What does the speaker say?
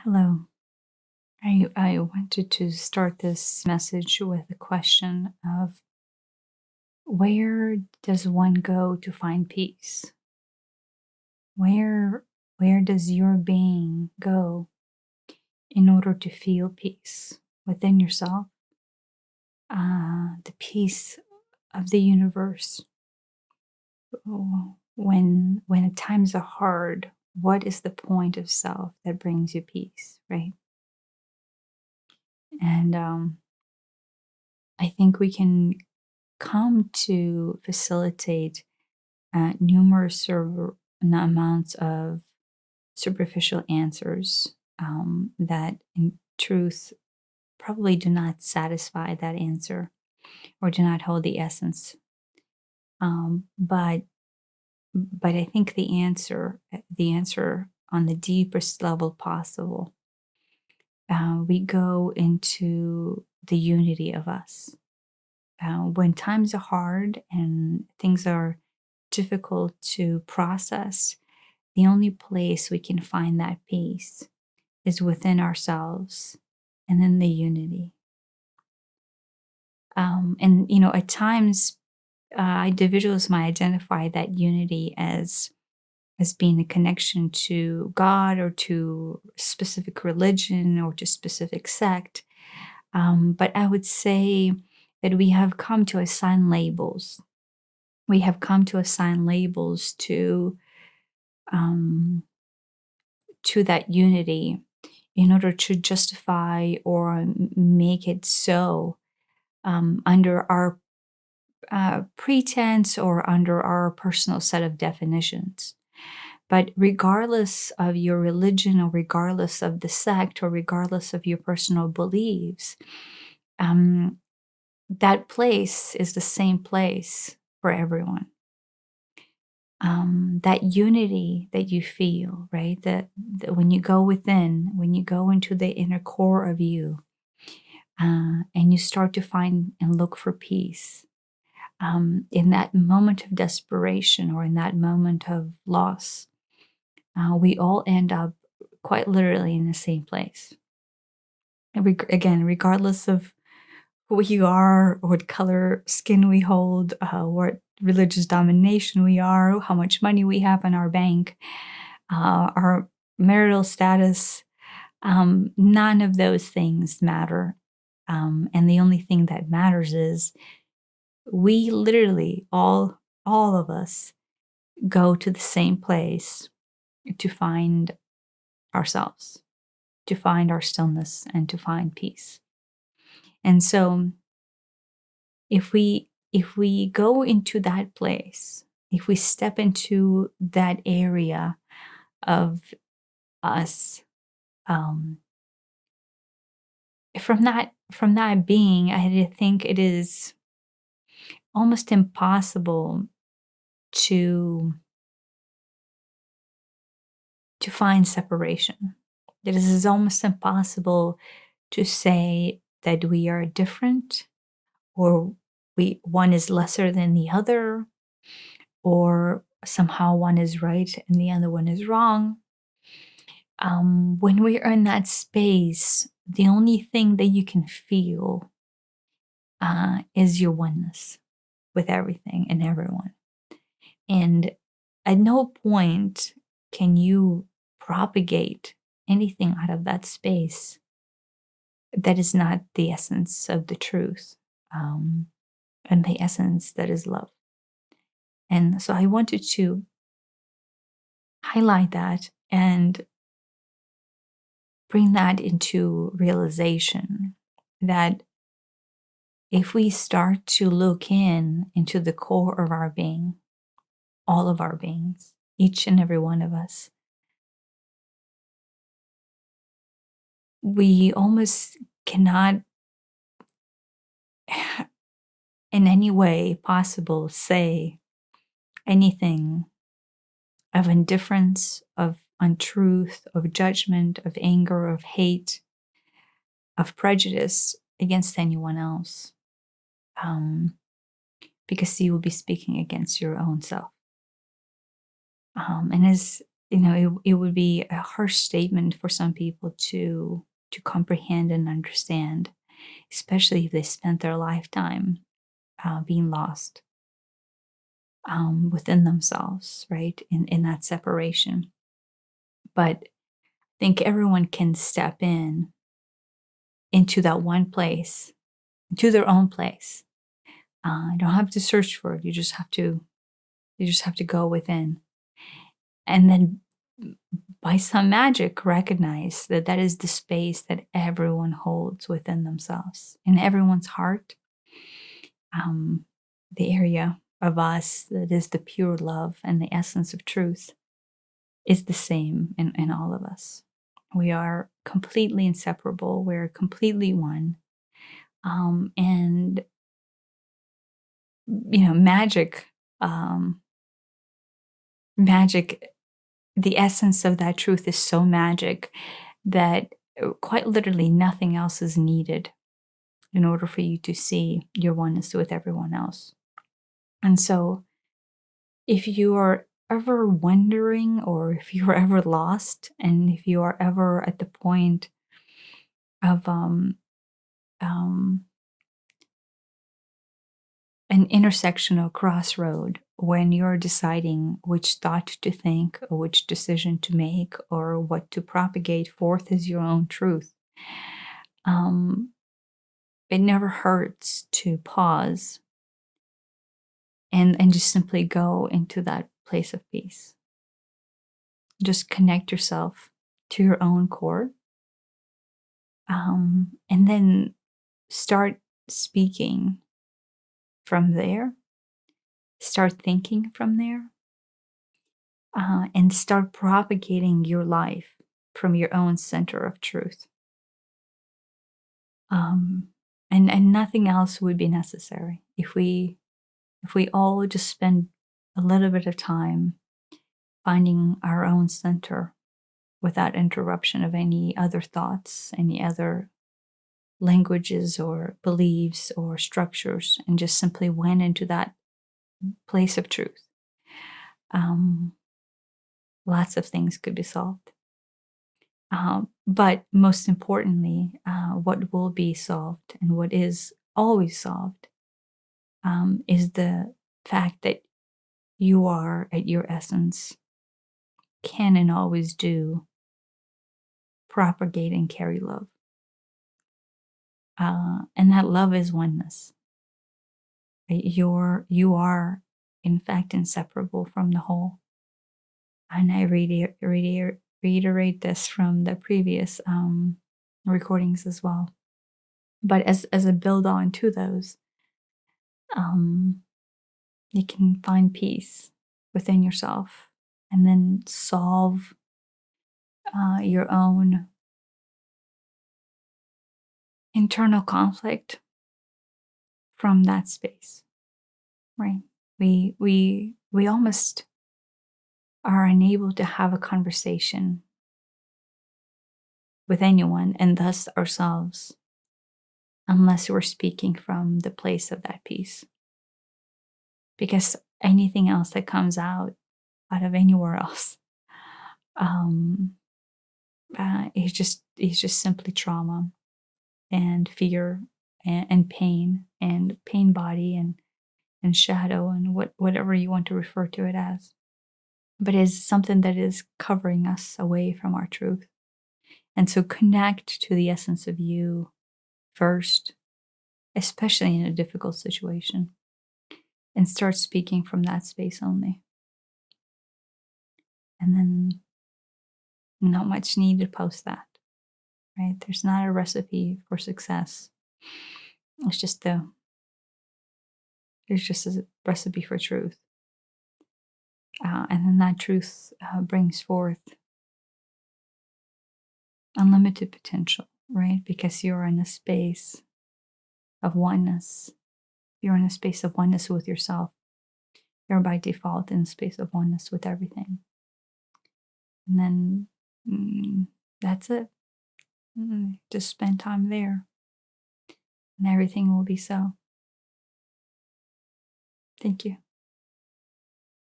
Hello. I wanted to start this message with a question of where does one go to find peace? Where where does your being go in order to feel peace within yourself? The peace of the universe. When times are hard, what is the point of self that brings you peace, right? And I think we can come to facilitate numerous amounts of superficial answers that, in truth, probably do not satisfy that answer or do not hold the essence. But I think the answer on the deepest level possible, we go into the unity of us. When times are hard and things are difficult to process, the only place we can find that peace is within ourselves and in the unity. At times, individuals might identify that unity as being a connection to God or to specific religion or to specific sect. But I would say that we have come to assign labels. We have come to assign labels um, to that unity in order to justify or make it so, under our pretense or under our personal set of definitions. But regardless of your religion, or regardless of the sect, or regardless of your personal beliefs, um, that place is the same place for everyone. That unity that you feel, right? That when you go within, when you go into the inner core of you, and you start to find and look for peace, in that moment of desperation or in that moment of loss, we all end up quite literally in the same place. And again, regardless of who we are, what color skin we hold, what religious domination we are, how much money we have in our bank, our marital status, none of those things matter. And the only thing that matters is we literally, all of us, go to the same place to find ourselves, to find our stillness, and to find peace. And so if we go into that place, if we step into that area of us, um, from that being, I think it is almost impossible to find separation. It is almost impossible to say that we are different, or one is lesser than the other, or somehow one is right and the other one is wrong. When we are in that space, the only thing that you can feel is your oneness with everything and everyone. And at no point can you propagate anything out of that space that is not the essence of the truth, and the essence that is love. And so I wanted to highlight that and bring that into realization that if we start to look into the core of our being, all of our beings, each and every one of us, we almost cannot in any way possible say anything of indifference, of untruth, of judgment, of anger, of hate, of prejudice against anyone else, because you will be speaking against your own self. And it would be a harsh statement for some people to comprehend and understand, especially if they spent their lifetime being lost within themselves, right? In that separation. But I think everyone can step into that one place, to their own place. You don't have to search for it. You just have to go within, and then by some magic recognize that that is the space that everyone holds within themselves, in everyone's heart. The area of us that is the pure love and the essence of truth is the same in all of us. We are completely inseparable. We're completely one. And magic, magic. The essence of that truth is so magic that quite literally nothing else is needed in order for you to see your oneness with everyone else. And so, if you are ever wondering, or if you are ever lost, and if you are ever at the point of um, an intersectional crossroad when you're deciding which thought to think or which decision to make or what to propagate forth as your own truth, it never hurts to pause and just simply go into that place of peace. Just connect yourself to your own core, and then start speaking from there, start thinking from there, and start propagating your life from your own center of truth. And nothing else would be necessary if we all just spend a little bit of time finding our own center without interruption of any other thoughts, any other languages or beliefs or structures, and just simply went into that place of truth. Lots of things could be solved. But most importantly, what will be solved and what is always solved is the fact that you are, at your essence, can and always do propagate and carry love. And that love is oneness. You are, in fact, inseparable from the whole. And I reiterate this from the previous recordings as well. But as a build on to those, you can find peace within yourself and then solve your own internal conflict from that space, right? We almost are unable to have a conversation with anyone, and thus ourselves, unless we're speaking from the place of that peace. Because anything else that comes out of anywhere else, is just simply trauma and fear and pain body and shadow and whatever you want to refer to it as. But is something that is covering us away from our truth. And so connect to the essence of you first, especially in a difficult situation, and start speaking from that space only. And then not much needed post that, right? There's not a recipe for success. It's just a recipe for truth. And then that truth brings forth unlimited potential, right? Because you're in a space of oneness. You're in a space of oneness with yourself. You're by default in a space of oneness with everything. And then that's it. Just spend time there. And everything will be so. Thank you.